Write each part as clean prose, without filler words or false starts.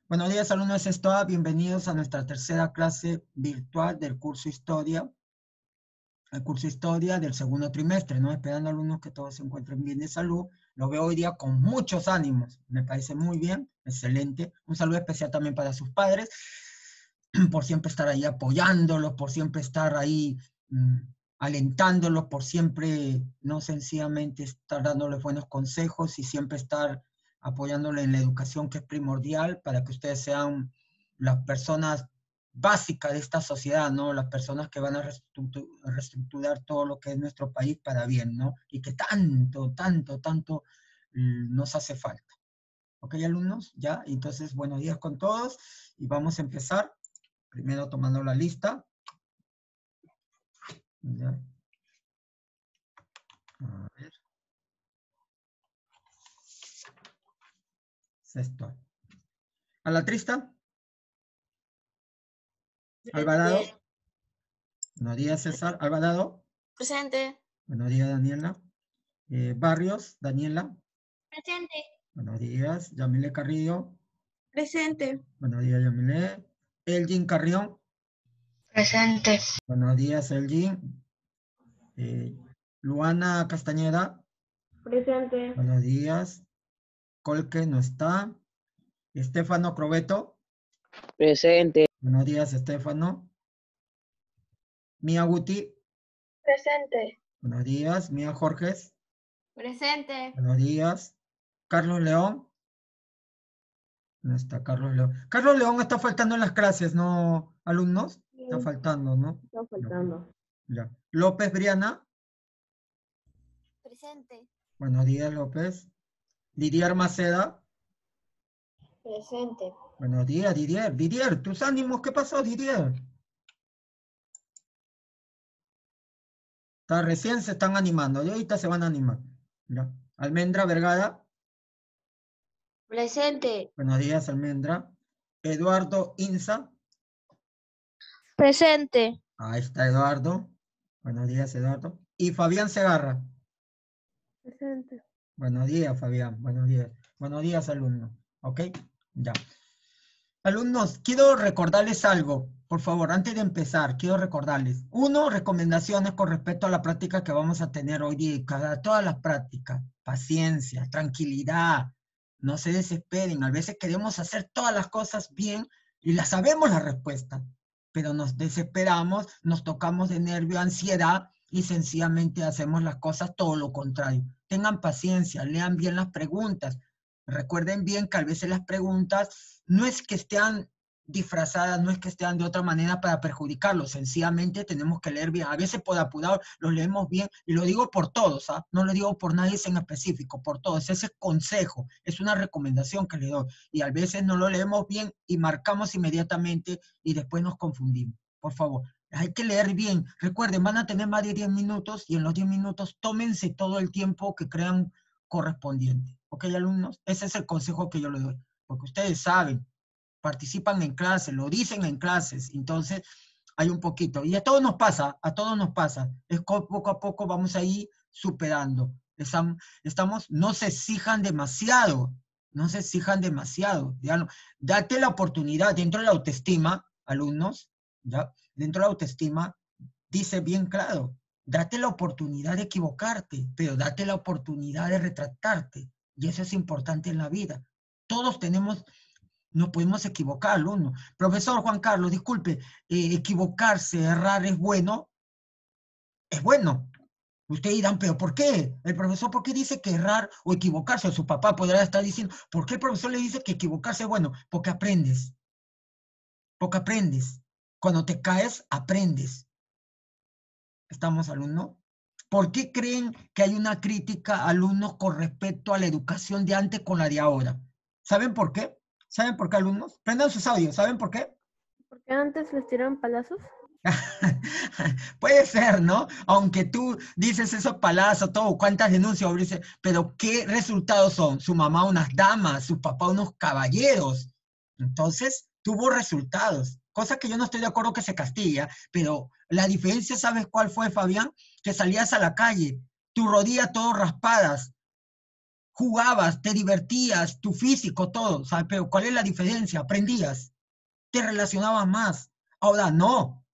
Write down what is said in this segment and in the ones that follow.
Buenos días, alumnos de SESTOA. Bienvenidos a nuestra tercera clase virtual del curso Historia. El curso Historia del segundo trimestre, ¿no? Esperando, alumnos, que todos se encuentren bien de salud. Lo veo hoy día con muchos ánimos. Me parece muy bien, excelente. Un saludo especial también para sus padres, por siempre estar ahí apoyándolos, por siempre estar ahí alentándolos, por siempre, no sencillamente estar dándoles buenos consejos y siempre estar apoyándoles en la educación, que es primordial para que ustedes sean las personas básicas de esta sociedad, ¿no? Las personas que van a reestructurar todo lo que es nuestro país para bien, ¿no? Y que tanto nos hace falta. ¿Ok, alumnos? ¿Ya? Entonces, buenos días con todos y vamos a empezar. Primero tomando la lista. ¿Ya? A ver. Sexto. ¿A la trista? Alvarado. Buenos días, César. Alvarado. Presente. Buenos días, Daniela. Barrios, Daniela. Presente. Buenos días, Yamile Carrillo. Presente. Buenos días, Yamile. Elgin Carrión. Presente. Buenos días, Elgin. Luana Castañeda. Presente. Buenos días. Colque no está. Estefano Crobeto. Presente. Buenos días, Estefano. Mía Guti. Presente. Buenos días. Mía Jorges. Presente. Buenos días. Carlos León. No está Carlos León. Carlos León está faltando en las clases, ¿no, alumnos? Está faltando, ¿no? Está faltando. Ya. López Briana. Presente. Buenos días, López. Didier Maceda. Presente. Buenos días, Didier. Didier, tus ánimos, ¿qué pasó, Didier? Recién se están animando, y ahorita se van a animar. Ya. Almendra Vergara. Presente. Buenos días, Almendra. Eduardo Inza. Presente. Ahí está Eduardo. Buenos días, Eduardo. Y Fabián Segarra. Presente. Buenos días, Fabián. Buenos días. Buenos días, alumnos. ¿Ok? Ya. Alumnos, quiero recordarles algo. Por favor, antes de empezar, quiero recordarles. Uno, recomendaciones con respecto a la práctica que vamos a tener hoy día. A todas las prácticas. Paciencia, tranquilidad. No se desesperen. A veces queremos hacer todas las cosas bien y las sabemos la respuesta. Pero nos desesperamos, nos tocamos de nervio, ansiedad y sencillamente hacemos las cosas todo lo contrario. Tengan paciencia, lean bien las preguntas. Recuerden bien que a veces las preguntas no es que estén disfrazadas, no es que estén de otra manera para perjudicarlos, sencillamente tenemos que leer bien. A veces por apurado los leemos bien, y lo digo por todos, ¿ah? No lo digo por nadie en específico, por todos. Ese es consejo, es una recomendación que les doy. Y a veces no lo leemos bien y marcamos inmediatamente y después nos confundimos. Por favor, hay que leer bien. Recuerden, van a tener más de 10 minutos y en los 10 minutos tómense todo el tiempo que crean correspondiente. ¿Ok, alumnos? Ese es el consejo que yo les doy. Porque ustedes saben, participan en clases, lo dicen en clases, entonces hay un poquito. Y a todos nos pasa, a todos nos pasa. Es poco a poco vamos a ir superando. No se exijan demasiado, no se exijan demasiado. Ya no, date la oportunidad, dentro de la autoestima, alumnos, ¿ya? Dentro de la autoestima, dice bien claro, date la oportunidad de equivocarte, pero date la oportunidad de retractarte. Y eso es importante en la vida. Todos nos podemos equivocar, alumno. Profesor Juan Carlos, disculpe, equivocarse, errar es bueno. Es bueno. Ustedes dirán, pero ¿por qué? El profesor, ¿por qué dice que errar o equivocarse? O su papá podrá estar diciendo, ¿por qué el profesor le dice que equivocarse es bueno? Porque aprendes. Porque aprendes. Cuando te caes, aprendes. ¿Estamos, alumnos? ¿Por qué creen que hay una crítica a alumnos con respecto a la educación de antes con la de ahora? ¿Saben por qué? ¿Saben por qué, alumnos? Prendan sus audios. ¿Saben por qué? ¿Porque antes les tiraron palazos? Puede ser, ¿no? Aunque tú dices esos palazos, todo, cuántas denuncias, pero ¿qué resultados son? Su mamá unas damas, su papá unos caballeros. Entonces, tuvo resultados. Cosa que yo no estoy de acuerdo que se castiga, pero la diferencia, ¿sabes cuál fue, Fabián? Que salías a la calle, tu rodilla todo raspadas, jugabas, te divertías, tu físico, todo, ¿sabes? Pero ¿cuál es la diferencia? Aprendías, te relacionabas más. Ahora no,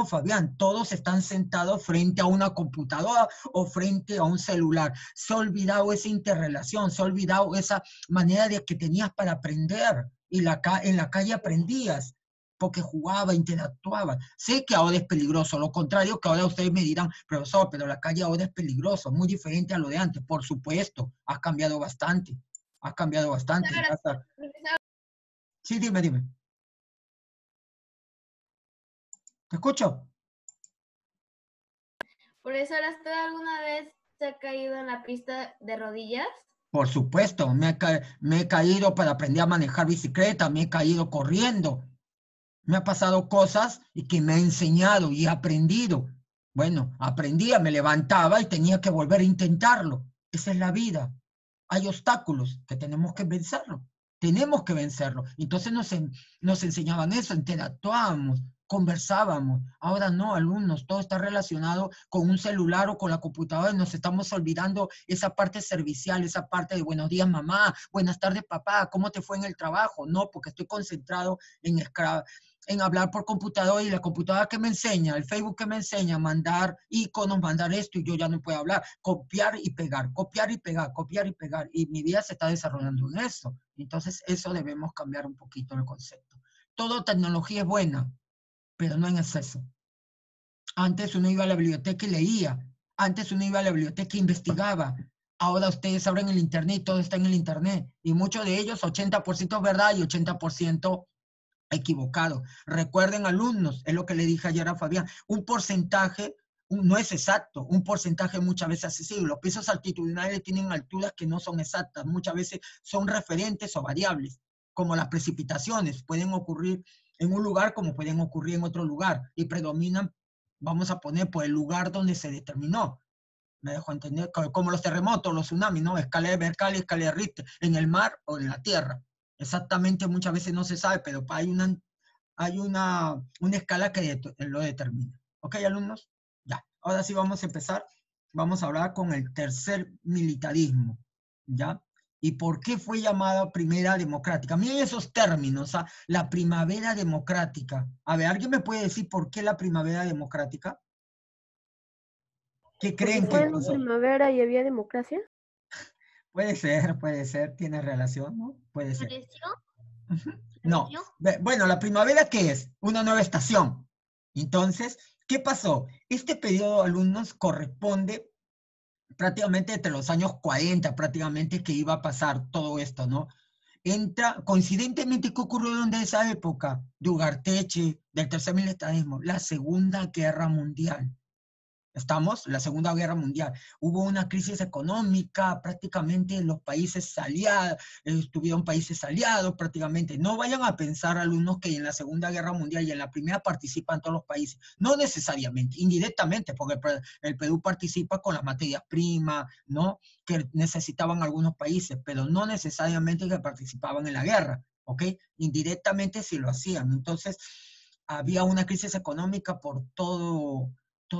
Fabián, todos están sentados frente a una computadora o frente a un celular. Se ha olvidado esa interrelación, se ha olvidado esa manera de que tenías para aprender. Y en la calle aprendías, porque jugaba, interactuaba. Sé que ahora es peligroso, lo contrario que ahora ustedes me dirán, profesor, pero la calle ahora es peligroso, muy diferente a lo de antes. Por supuesto, ha cambiado bastante, ha cambiado bastante. Sí, dime. ¿Te escucho? Profesor, ¿usted alguna vez se ha caído en la pista de rodillas? Por supuesto, me he caído para aprender a manejar bicicleta, me he caído corriendo. Me ha pasado cosas y que me ha enseñado y he aprendido. Bueno, aprendía, me levantaba y tenía que volver a intentarlo. Esa es la vida. Hay obstáculos que tenemos que vencerlo. Tenemos que vencerlo. Entonces nos enseñaban eso, interactuábamos, conversábamos. Ahora no, alumnos, todo está relacionado con un celular o con la computadora y nos estamos olvidando esa parte servicial, esa parte de buenos días mamá, buenas tardes papá, ¿cómo te fue en el trabajo? No, porque estoy concentrado en hablar por computadora y la computadora que me enseña, el Facebook que me enseña, mandar iconos, mandar esto y yo ya no puedo hablar, copiar y pegar, copiar y pegar, copiar y pegar. Y mi vida se está desarrollando en eso. Entonces eso debemos cambiar un poquito el concepto. Toda tecnología es buena, pero no en exceso. Antes uno iba a la biblioteca y leía. Antes uno iba a la biblioteca e investigaba. Ahora ustedes abren el internet y todo está en el internet. Y muchos de ellos, 80% es verdad y 80% equivocado. Recuerden, alumnos, es lo que le dije ayer a Fabián, un porcentaje no es exacto, un porcentaje muchas veces accesible. Los pisos altitudinales tienen alturas que no son exactas, muchas veces son referentes o variables, como las precipitaciones, pueden ocurrir en un lugar como pueden ocurrir en otro lugar, y predominan, vamos a poner, por el lugar donde se determinó. Me dejo entender, como los terremotos, los tsunamis, ¿no? Escala de Mercalli, escala de Richter, en el mar o en la tierra. Exactamente muchas veces no se sabe, pero hay una escala que lo determina. ¿Ok, alumnos? Ya, ahora sí vamos a empezar. Vamos a hablar con el tercer militarismo, ¿ya? ¿Y por qué fue llamada primera democrática? Miren esos términos, ¿ah? La primavera democrática. A ver, ¿alguien me puede decir por qué la primavera democrática? ¿Qué creen que ¿Fue en pasó? primavera y había democracia? Puede ser, tiene relación, ¿no? Puede ser. ¿Pareció? No. Bueno, la primavera, ¿qué es? Una nueva estación. Entonces, ¿qué pasó? Este periodo, alumnos, corresponde prácticamente entre los años 40, prácticamente, que iba a pasar todo esto, ¿no? Coincidentemente, ¿qué ocurrió durante esa época? De Ugarteche, del tercer militarismo, la Segunda Guerra Mundial. ¿Estamos? La Segunda Guerra Mundial. Hubo una crisis económica, prácticamente los países aliados, estuvieron países aliados prácticamente. No vayan a pensar, alumnos, que en la Segunda Guerra Mundial y en la primera participan todos los países. No necesariamente, indirectamente, porque el Perú participa con las materias primas, ¿no? Que necesitaban algunos países, pero no necesariamente que participaban en la guerra, ¿ok? Indirectamente sí lo hacían. Entonces, había una crisis económica por toda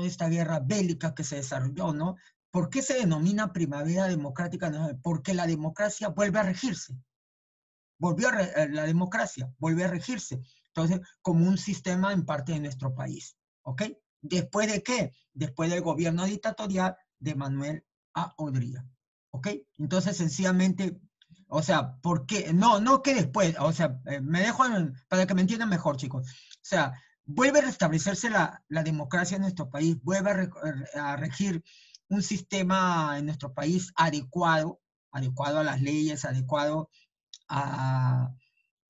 esta guerra bélica que se desarrolló, ¿no? ¿Por qué se denomina primavera democrática? Porque la democracia vuelve a regirse. La democracia vuelve a regirse. Entonces, como un sistema en parte de nuestro país, ¿ok? ¿Después de qué? Después del gobierno dictatorial de Manuel A. Odría, ¿ok? Entonces, sencillamente, o sea, ¿por qué? No que después, o sea, me dejo para que me entiendan mejor, chicos. O sea, vuelve a restablecerse la democracia en nuestro país, vuelve a regir un sistema en nuestro país adecuado a las leyes, adecuado a,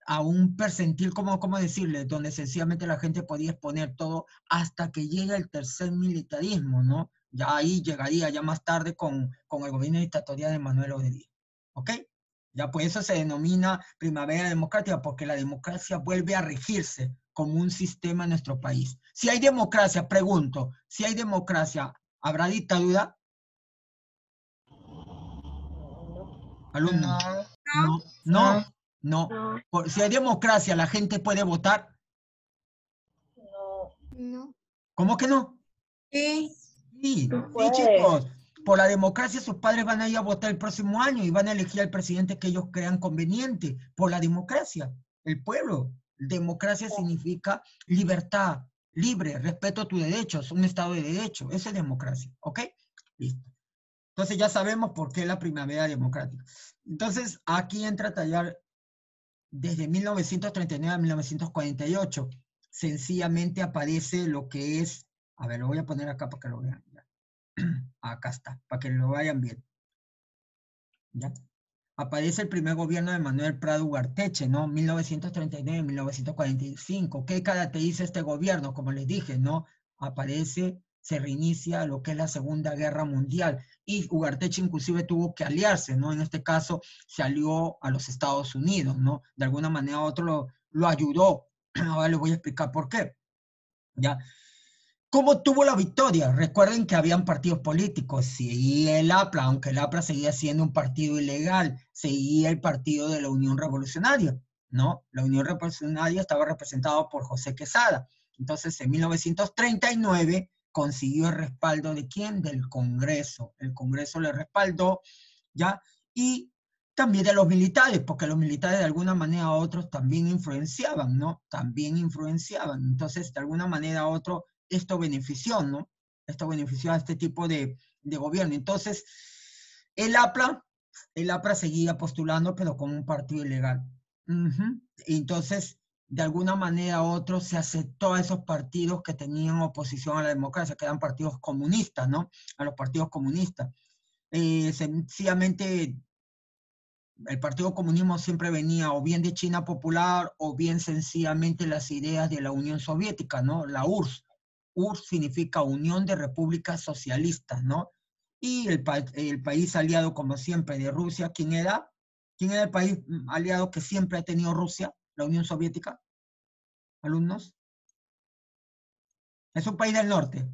a un percentil, ¿cómo decirle? Donde sencillamente la gente podía exponer todo hasta que llega el tercer militarismo, ¿no? Ya ahí llegaría, ya más tarde, con el gobierno dictatorial de Manuel Odría, ¿ok? Ya pues eso se denomina primavera democrática, porque la democracia vuelve a regirse como un sistema en nuestro país. Si hay democracia, pregunto, si hay democracia, ¿habrá dictadura? Alumnos. No. Si hay democracia, ¿la gente puede votar? No. ¿Cómo que no? Sí. Sí, No sí, puede. chicos. Por la democracia sus padres van a ir a votar el próximo año y van a elegir al presidente que ellos crean conveniente. Por la democracia, el pueblo. Democracia significa libertad, libre, respeto a tus derechos, un estado de derecho. Eso es democracia, ¿ok? Listo. Entonces ya sabemos por qué la primavera democrática. Entonces aquí entra a tallar desde 1939 a 1948. Sencillamente aparece lo que es, a ver, lo voy a poner acá para que lo vean. Acá está, para que lo vayan bien. ¿Ya? Aparece el primer gobierno de Manuel Prado Ugarteche, ¿no? 1939-1945. ¿Qué caracteriza este gobierno? Como les dije, ¿no? Aparece, se reinicia lo que es la Segunda Guerra Mundial. Y Ugarteche inclusive tuvo que aliarse, ¿no? En este caso se alió a los Estados Unidos, ¿no? De alguna manera u otra lo ayudó. Ahora les voy a explicar por qué. ¿Ya? ¿Cómo tuvo la victoria? Recuerden que habían partidos políticos, seguía el APRA, aunque el APRA seguía siendo un partido ilegal, seguía el partido de la Unión Revolucionaria, ¿no? La Unión Revolucionaria estaba representada por José Quesada. Entonces, en 1939 consiguió el respaldo de ¿quién? Del Congreso. El Congreso le respaldó, ¿ya? Y también de los militares, porque los militares de alguna manera u otra también influenciaban, ¿no? También influenciaban. Entonces, de alguna manera u otra, esto benefició, ¿no? Esto benefició a este tipo de gobierno. Entonces, el APRA seguía postulando, pero como un partido ilegal. Entonces, de alguna manera u otra, se aceptó a esos partidos que tenían oposición a la democracia, que eran partidos comunistas, ¿no? A los partidos comunistas. Sencillamente, el Partido Comunismo siempre venía o bien de China Popular o bien sencillamente las ideas de la Unión Soviética, ¿no? La URSS. URSS significa Unión de Repúblicas Socialistas, ¿no? Y el país aliado, como siempre, de Rusia, ¿quién era? ¿Quién era el país aliado que siempre ha tenido Rusia? La Unión Soviética. ¿Alumnos? Es un país del norte.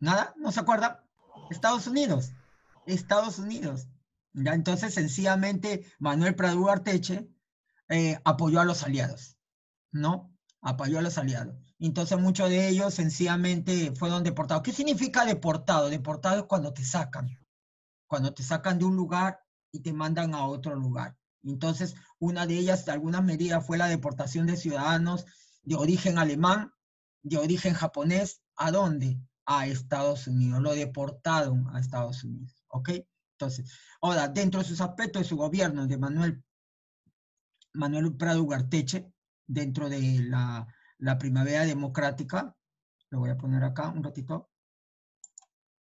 ¿Nada? ¿No se acuerda? Estados Unidos. Estados Unidos. Ya, entonces, sencillamente, Manuel Prado Ugarteche apoyó a los aliados, ¿no? Apoyó a los aliados. Entonces, muchos de ellos sencillamente fueron deportados. ¿Qué significa deportado? Deportado es cuando te sacan. Cuando te sacan de un lugar y te mandan a otro lugar. Entonces, una de ellas, de algunas medidas, fue la deportación de ciudadanos de origen alemán, de origen japonés. ¿A dónde? A Estados Unidos. Lo deportaron a Estados Unidos. ¿Ok? Entonces, ahora, dentro de sus aspectos de su gobierno, de Manuel Prado Ugarteche, dentro de la primavera democrática, lo voy a poner acá un ratito,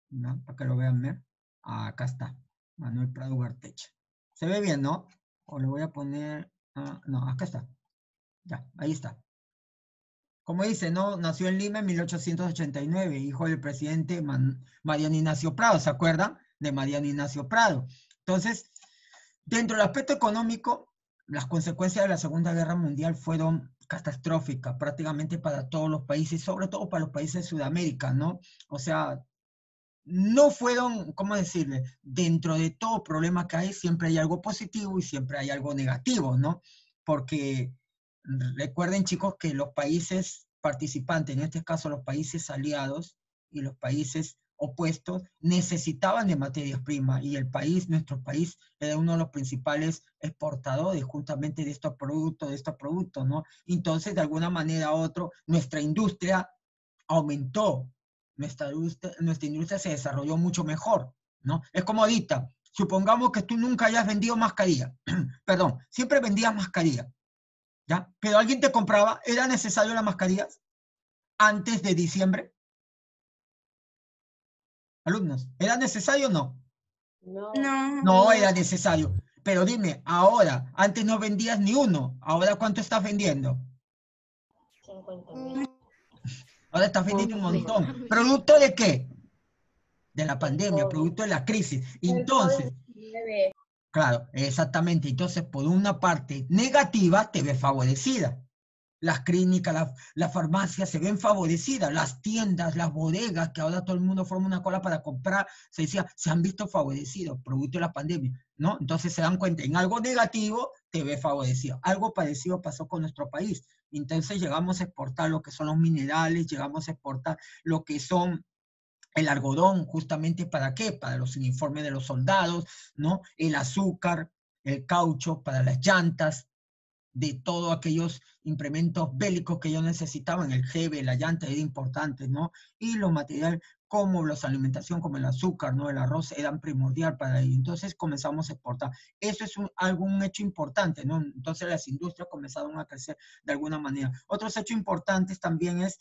¿no? Para que lo vean bien. Acá está, Manuel Prado Ugarteche. Se ve bien, ¿no? O le voy a poner, no, acá está. Ya, ahí está. Como dice, ¿no? Nació en Lima en 1889, hijo del presidente Mariano Ignacio Prado, ¿se acuerdan? De Mariano Ignacio Prado. Entonces, dentro del aspecto económico, las consecuencias de la Segunda Guerra Mundial fueron catastróficas prácticamente para todos los países, sobre todo para los países de Sudamérica, ¿no? O sea, no fueron, ¿cómo decirle? Dentro de todo problema que hay, siempre hay algo positivo y siempre hay algo negativo, ¿no? Porque recuerden, chicos, que los países participantes, en este caso los países aliados y los países opuestos, necesitaban de materias primas y el país, nuestro país, era uno de los principales exportadores justamente de estos productos, ¿no? Entonces, de alguna manera u otra, nuestra industria aumentó, nuestra industria se desarrolló mucho mejor, ¿no? Es como ahorita, supongamos que tú nunca hayas vendido mascarilla, perdón, siempre vendías mascarilla, ¿ya? Pero alguien te compraba, ¿era necesario las mascarillas antes de diciembre? Alumnos, ¿era necesario o no? No era necesario. Pero dime, ahora, antes no vendías ni uno, ¿ahora cuánto estás vendiendo? 50.000. Ahora estás vendiendo un montón. ¿Producto de qué? De la pandemia, producto de la crisis. Entonces, claro, exactamente. Entonces, por una parte negativa, te ves favorecida. las clínicas, las farmacias se ven favorecidas, las tiendas, las bodegas, que ahora todo el mundo forma una cola para comprar, se decía, se han visto favorecidos producto de la pandemia, ¿no? Entonces se dan cuenta, en algo negativo te ves favorecido. Algo parecido pasó con nuestro país. Entonces llegamos a exportar lo que son los minerales, llegamos a exportar lo que son el algodón, justamente ¿para qué? Para los uniformes de los soldados, ¿no? El azúcar, el caucho para las llantas, de todos aquellos implementos bélicos que ellos necesitaban, el jeve, la llanta era importante, ¿no? Y los materiales como la alimentación, como el azúcar, ¿no? El arroz eran primordial para ellos. Entonces comenzamos a exportar. Eso es un hecho importante, ¿no? Entonces las industrias comenzaron a crecer de alguna manera. Otros hechos importantes también es,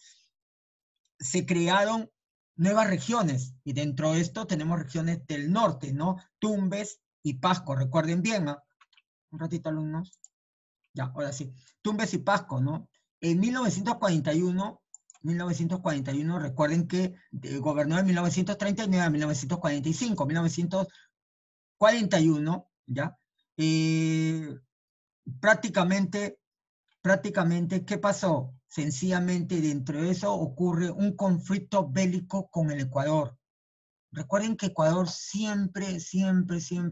se crearon nuevas regiones, y dentro de esto tenemos regiones del norte, ¿no? Tumbes y Pasco, recuerden bien, ¿no? Un ratito, alumnos. Ya, ahora sí. Tumbes y Pasco, ¿no? En 1941, recuerden que gobernó de 1939 a 1945, 1941, ¿ya? Prácticamente, ¿qué pasó? Sencillamente dentro de eso ocurre un conflicto bélico con el Ecuador. Recuerden que Ecuador siempre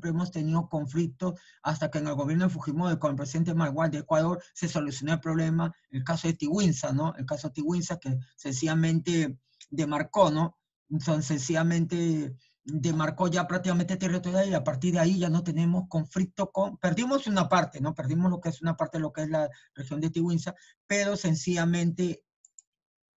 hemos tenido conflictos hasta que en el gobierno de Fujimori con el presidente Margual de Ecuador se solucionó el problema, el caso de Tiwinsa, ¿no? El caso de Tiwinsa que sencillamente demarcó, ¿no? Entonces sencillamente demarcó ya prácticamente territorial y a partir de ahí ya no tenemos conflicto con, perdimos una parte, ¿no? Perdimos lo que es una parte de lo que es la región de Tiwinsa, pero sencillamente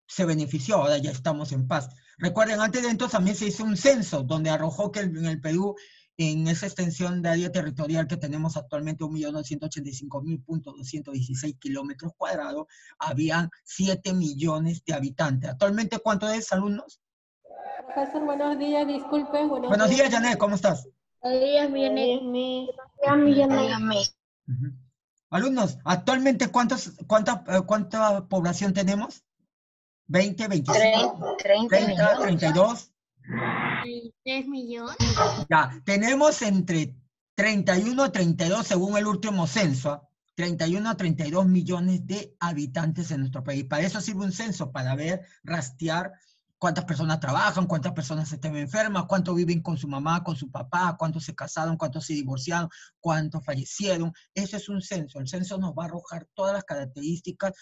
se benefició, ahora ya estamos en paz. Recuerden, antes de entonces también se hizo un censo donde arrojó que en el Perú, en esa extensión de área territorial que tenemos actualmente, 1.985.216 kilómetros cuadrados, habían 7 millones de habitantes. ¿Actualmente cuánto es, alumnos? Profesor, buenos días, disculpe. Buenos días, Janet, ¿cómo estás? Buenos días, Alumnos, ¿actualmente cuánta población tenemos? 20, 25, 30, 32. 3 millones. Ya, tenemos entre 31 a 32, según el último censo, 31 a 32 millones de habitantes en nuestro país. Para eso sirve un censo, para ver, rastrear cuántas personas trabajan, cuántas personas están enfermas, cuántos viven con su mamá, con su papá, cuántos se casaron, cuántos se divorciaron, cuántos fallecieron. Eso es un censo. El censo nos va a arrojar todas las características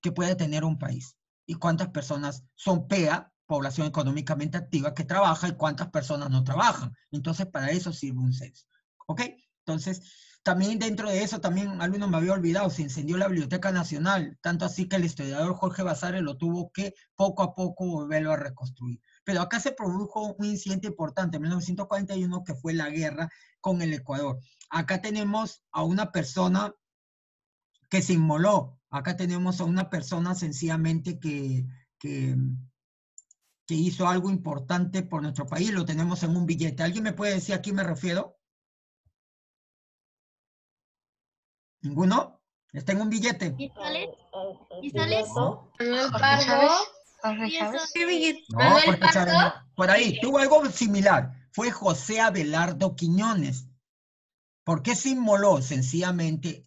que puede tener un país. Y cuántas personas son PEA, población económicamente activa, que trabaja, y cuántas personas no trabajan. Entonces, para eso sirve un censo. ¿Ok? Entonces, también dentro de eso, también alumno me había olvidado, se incendió la Biblioteca Nacional, tanto así que el historiador Jorge Basadre lo tuvo que poco a poco volverlo a reconstruir. Pero acá se produjo un incidente importante en 1941, que fue la guerra con el Ecuador. Acá tenemos a una persona que se inmoló. Acá tenemos a una persona sencillamente que hizo algo importante por nuestro país. Lo tenemos en un billete. ¿Alguien me puede decir a quién me refiero? ¿Ninguno? ¿Está en un billete? ¿Y sales? No, Manuel Pardo. no, porque por ahí tuvo algo similar. Fue José Abelardo Quiñones. ¿Por qué se inmoló? Sencillamente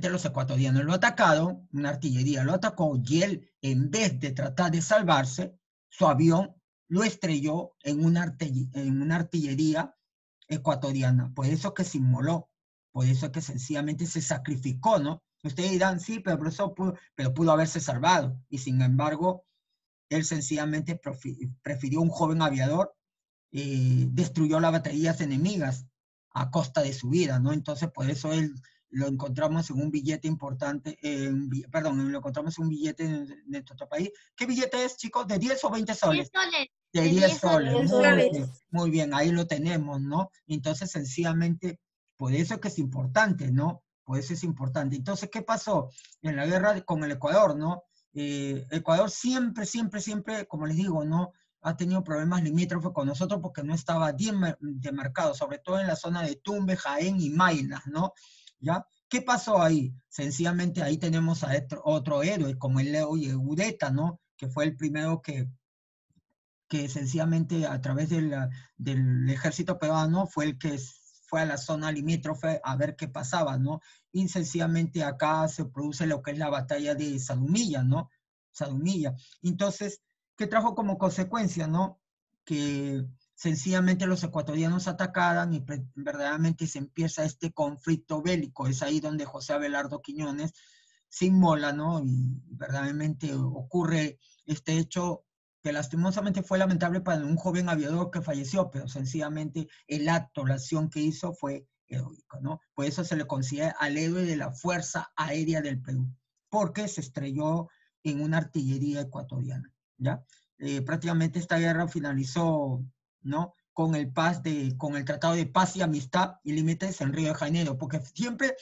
los ecuatorianos lo atacaron, una artillería lo atacó, y él, en vez de tratar de salvarse, su avión lo estrelló en una artillería ecuatoriana. Por eso que se inmoló, por eso que sencillamente se sacrificó, ¿no? Ustedes dirán, sí, pero pudo haberse salvado, y sin embargo, él sencillamente prefirió un joven aviador, destruyó las baterías enemigas a costa de su vida, ¿no? Entonces, por eso él lo encontramos en un billete importante, lo encontramos en un billete de nuestro país. ¿Qué billete es, chicos? ¿De 10 o 20 soles? 10 soles. De 10 soles. Muy bien, ahí lo tenemos, ¿no? Entonces, sencillamente, por eso que es importante, ¿no? Por eso es importante. Entonces, ¿qué pasó? En la guerra con el Ecuador, ¿no? Ecuador siempre, como les digo, ¿no? Ha tenido problemas limítrofes con nosotros porque no estaba bien demarcado, sobre todo en la zona de Tumbes, Jaén y Maynas, ¿no? ¿Ya? ¿Qué pasó ahí? Sencillamente ahí tenemos a otro héroe, como el Leo y Ureta, ¿no? Que fue el primero que sencillamente a través del ejército peruano fue fue a la zona limítrofe a ver qué pasaba, ¿no? Y sencillamente acá se produce lo que es la batalla de Sadumilla, ¿no? Sadumilla. Entonces, ¿qué trajo como consecuencia, no? Que sencillamente los ecuatorianos atacaran y verdaderamente se empieza este conflicto bélico. Es ahí donde José Abelardo Quiñones se inmola, ¿no? Y verdaderamente ocurre este hecho que lastimosamente fue lamentable para un joven aviador que falleció, pero sencillamente el acto, la acción que hizo fue heroica, ¿no? Por eso se le considera al héroe de la Fuerza Aérea del Perú, porque se estrelló en una artillería ecuatoriana, ¿ya? Prácticamente esta guerra finalizó, ¿no? Con el Tratado de Paz y Amistad y Límites en Río de Janeiro, porque siempre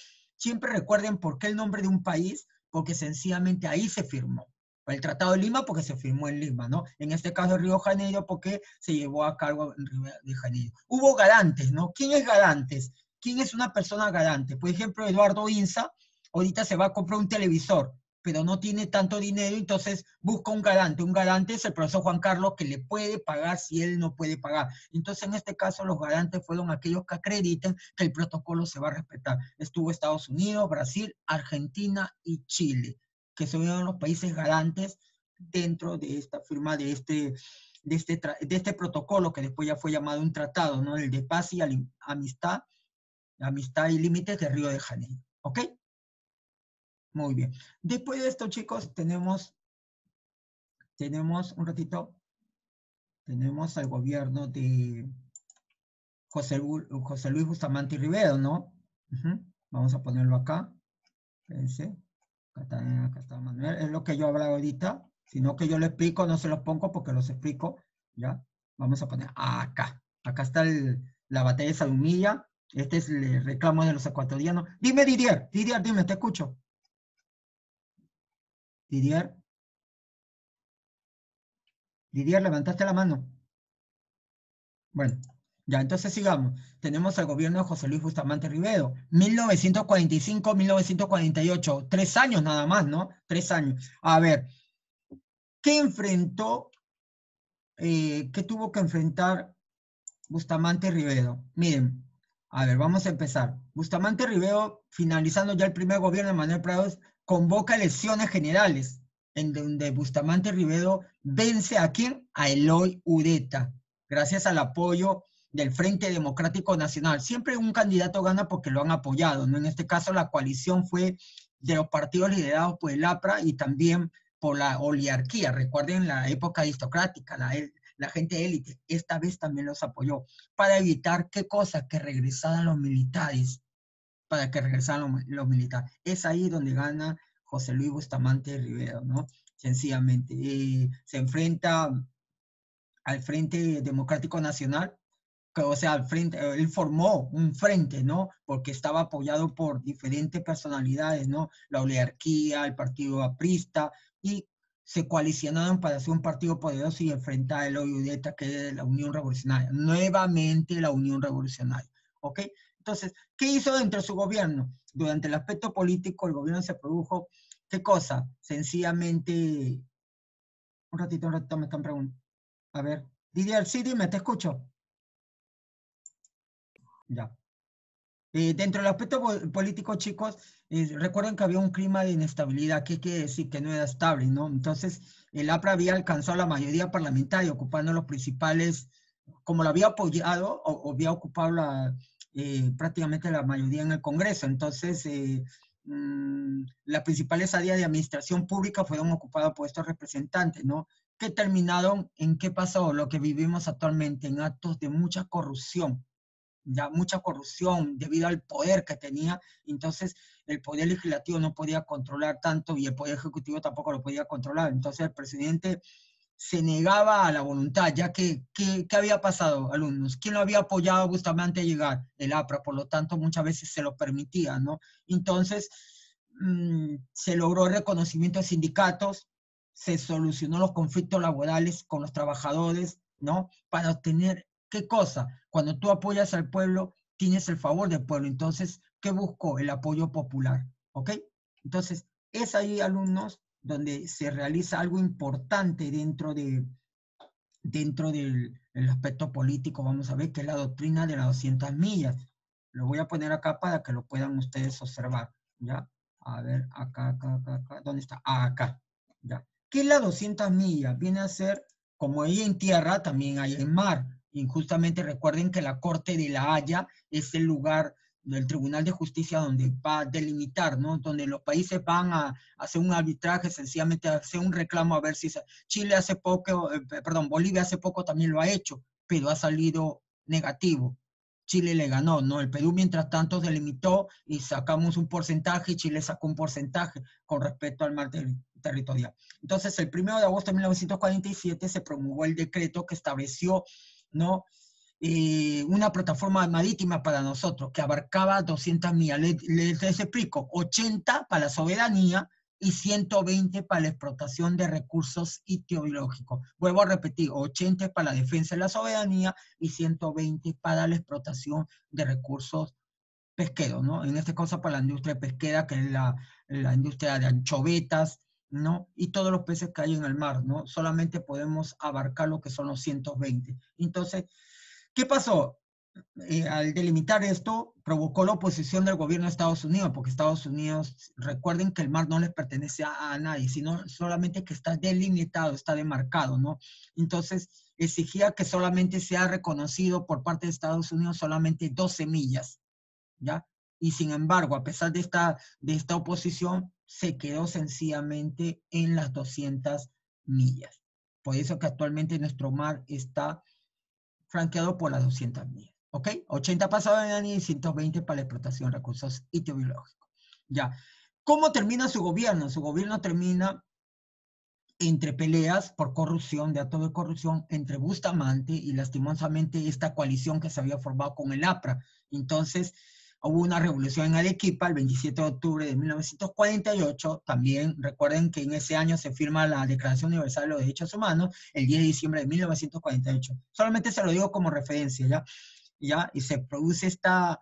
recuerden por qué el nombre de un país, porque sencillamente ahí se firmó. El Tratado de Lima porque se firmó en Lima, ¿no? En este caso Río de Janeiro porque se llevó a cabo en Río de Janeiro. Hubo garantes, ¿no? ¿Quién es garantes? ¿Quién es una persona garante? Por ejemplo, Eduardo Inza ahorita se va a comprar un televisor, pero no tiene tanto dinero, entonces busca un garante. Un garante es el profesor Juan Carlos que le puede pagar si él no puede pagar. Entonces, en este caso, los garantes fueron aquellos que acrediten que el protocolo se va a respetar. Estuvo Estados Unidos, Brasil, Argentina y Chile, que son los países garantes dentro de esta firma de este protocolo que después ya fue llamado un tratado, ¿no? El de paz y amistad y límites de Río de Janeiro. ¿Ok? Muy bien. Después de esto, chicos, tenemos un ratito, tenemos al gobierno de José Luis Bustamante Rivero, ¿no? Vamos a ponerlo acá. Fíjense. Acá está Manuel. Es lo que yo hablaba ahorita. Si no que yo lo explico, no se los pongo porque los explico. ¿Ya? Vamos a poner acá. Acá está la batalla de Sadumilla. Este es el reclamo de los ecuatorianos. Dime, Didier, dime, te escucho. Didier, levantaste la mano. Bueno, ya, entonces sigamos. Tenemos al gobierno de José Luis Bustamante Rivero, 1945-1948, 3 años nada más, ¿no? 3 años. A ver, ¿qué enfrentó, qué tuvo que enfrentar Bustamante Rivero? Miren, a ver, vamos a empezar. Bustamante Rivero, finalizando ya el primer gobierno de Manuel Prado, convoca elecciones generales, en donde Bustamante Rivero vence ¿a quién? A Eloy Ureta, gracias al apoyo del Frente Democrático Nacional. Siempre un candidato gana porque lo han apoyado, ¿no? En este caso la coalición fue de los partidos liderados por el APRA y también por la oligarquía. Recuerden la época aristocrática, la gente élite. Esta vez también los apoyó para evitar ¿qué cosa? Que regresaran los militares, para que regresaran los militares. Es ahí donde gana José Luis Bustamante Rivero, ¿no? Sencillamente. Se enfrenta al Frente Democrático Nacional, que, o sea, él formó un frente, ¿no? Porque estaba apoyado por diferentes personalidades, ¿no? La oligarquía, el partido aprista, y se coalicionaron para hacer un partido poderoso y enfrentar a Eloy Ureta, que es de la Unión Revolucionaria. Nuevamente la Unión Revolucionaria, ¿ok? Entonces, ¿qué hizo dentro de su gobierno? Durante el aspecto político, el gobierno se produjo, ¿qué cosa? Sencillamente, un ratito me están preguntando. A ver, Didier, sí, dime, te escucho. Ya. Dentro del aspecto político, chicos, recuerden que había un clima de inestabilidad, que quiere decir que no era estable, ¿no? Entonces, el APRA había alcanzado la mayoría parlamentaria, ocupando los principales, como lo había apoyado, o había ocupado prácticamente la mayoría en el Congreso. Entonces, las principales áreas de administración pública fueron ocupadas por estos representantes, ¿no? Que terminaron en qué pasó, lo que vivimos actualmente, en actos de mucha corrupción. Ya mucha corrupción debido al poder que tenía, entonces el poder legislativo no podía controlar tanto y el poder ejecutivo tampoco lo podía controlar. Entonces el presidente se negaba a la voluntad, ya que ¿qué había pasado, alumnos? ¿Quién lo había apoyado a Bustamante a llegar? El APRA, por lo tanto muchas veces se lo permitía, ¿no? Entonces se logró el reconocimiento de sindicatos, se solucionó los conflictos laborales con los trabajadores, ¿no? Para obtener, ¿qué cosa? Cuando tú apoyas al pueblo, tienes el favor del pueblo. Entonces, ¿qué buscó? El apoyo popular, ¿ok? Entonces, es ahí, alumnos, donde se realiza algo importante dentro del aspecto político, vamos a ver, que es la doctrina de las 200 millas. Lo voy a poner acá para que lo puedan ustedes observar, ¿ya? A ver, acá. ¿Dónde está? Ah, acá, ¿ya? ¿Qué es la 200 millas? Viene a ser, como hay en tierra, también hay en mar. Y justamente recuerden que la Corte de La Haya es el lugar del Tribunal de Justicia donde va a delimitar, ¿no? Donde los países van a hacer un arbitraje, sencillamente a hacer un reclamo a ver si Chile hace poco, Bolivia hace poco también lo ha hecho, pero ha salido negativo. Chile le ganó, ¿no? El Perú, mientras tanto, delimitó y sacamos un porcentaje y Chile sacó un porcentaje con respecto al mar territorial. Entonces, el 1 de agosto de 1947 se promulgó el decreto que estableció, ¿no? Una plataforma marítima para nosotros que abarcaba 200 millas. Les explico, 80 para la soberanía y 120 para la explotación de recursos ictiobiológicos. Vuelvo a repetir, 80 para la defensa de la soberanía y 120 para la explotación de recursos pesqueros, ¿no? En este caso para la industria pesquera, que es la industria de anchovetas, ¿no? Y todos los peces que hay en el mar, ¿no? Solamente podemos abarcar lo que son los 120. Entonces, ¿qué pasó? Al delimitar esto, provocó la oposición del gobierno de Estados Unidos, porque Estados Unidos, recuerden que el mar no les pertenece a nadie, sino solamente que está delimitado, está demarcado, ¿no? Entonces, exigía que solamente sea reconocido por parte de Estados Unidos solamente 12 millas, ¿ya? Y sin embargo, a pesar de esta oposición, se quedó sencillamente en las 200 millas. Por eso que actualmente nuestro mar está franqueado por las 200 millas, ¿ok? 80 para soberanía y 120 para la explotación de recursos ictiobiológicos. Ya. ¿Cómo termina su gobierno? Su gobierno termina entre peleas por corrupción, de actos de corrupción, entre Bustamante y lastimosamente esta coalición que se había formado con el APRA. Entonces, hubo una revolución en Arequipa el 27 de octubre de 1948. También recuerden que en ese año se firma la Declaración Universal de los Derechos Humanos, el 10 de diciembre de 1948. Solamente se lo digo como referencia, ¿ya? ¿Ya? Y se produce esta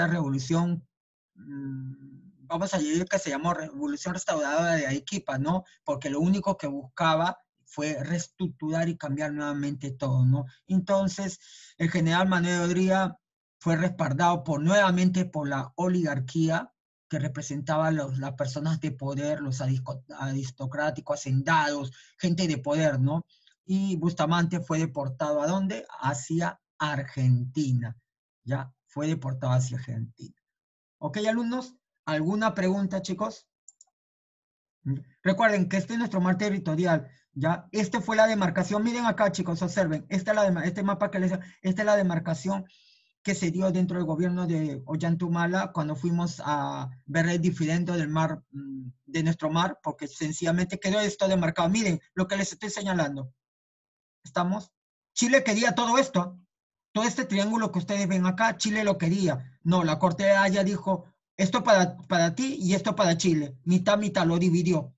revolución, vamos a decir que se llamó Revolución Restauradora de Arequipa, ¿no? Porque lo único que buscaba fue reestructurar y cambiar nuevamente todo, ¿no? Entonces, el general Manuel Odría fue respaldado nuevamente por la oligarquía que representaba las personas de poder, los aristocráticos, hacendados, gente de poder, ¿no? Y Bustamante fue deportado ¿a dónde? Hacia Argentina, ¿ya? Fue deportado hacia Argentina. ¿Ok, alumnos? ¿Alguna pregunta, chicos? Recuerden que este es nuestro mar territorial, ¿ya? Este fue la demarcación. Miren acá, chicos, observen. Este mapa que esta es la demarcación que se dio dentro del gobierno de Ollantumala cuando fuimos a ver el diferendo del mar, de nuestro mar, porque sencillamente quedó esto demarcado. Miren lo que les estoy señalando. ¿Estamos? Chile quería todo esto. Todo este triángulo que ustedes ven acá, Chile lo quería. No, la Corte de Haya dijo, esto para ti y esto para Chile. Mitad, mitad, lo dividió.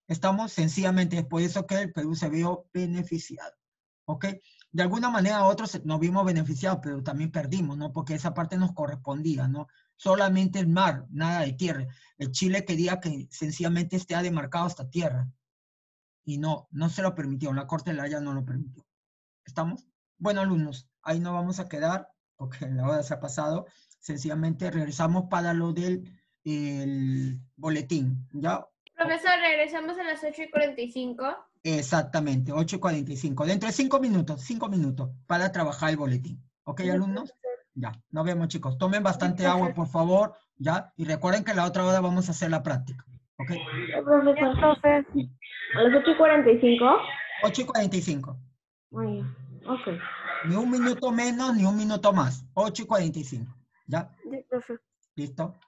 Estamos sencillamente, es por eso que el Perú se vio beneficiado. ¿Ok? De alguna manera otros nos vimos beneficiados, pero también perdimos, ¿no? Porque esa parte nos correspondía, ¿no? Solamente el mar, nada de tierra. El Chile quería que sencillamente esté demarcado hasta tierra. Y no se lo permitió. La Corte de la Haya no lo permitió. ¿Estamos? Bueno, alumnos, ahí no vamos a quedar, porque la hora se ha pasado. Sencillamente regresamos para lo del boletín, ¿ya? Profesor, regresamos a las 8:45. Exactamente, 8:45. Dentro de 5 minutos para trabajar el boletín. ¿Ok, alumnos? Ya, nos vemos, chicos. Tomen bastante agua, por favor, ¿ya? Y recuerden que la otra hora vamos a hacer la práctica. ¿Ok? Profesor, profe, a las 8:45. 8:45. Ay, ok. Ni un minuto menos, ni un minuto más. 8:45. ¿Ya? Sí, profe. ¿Listo?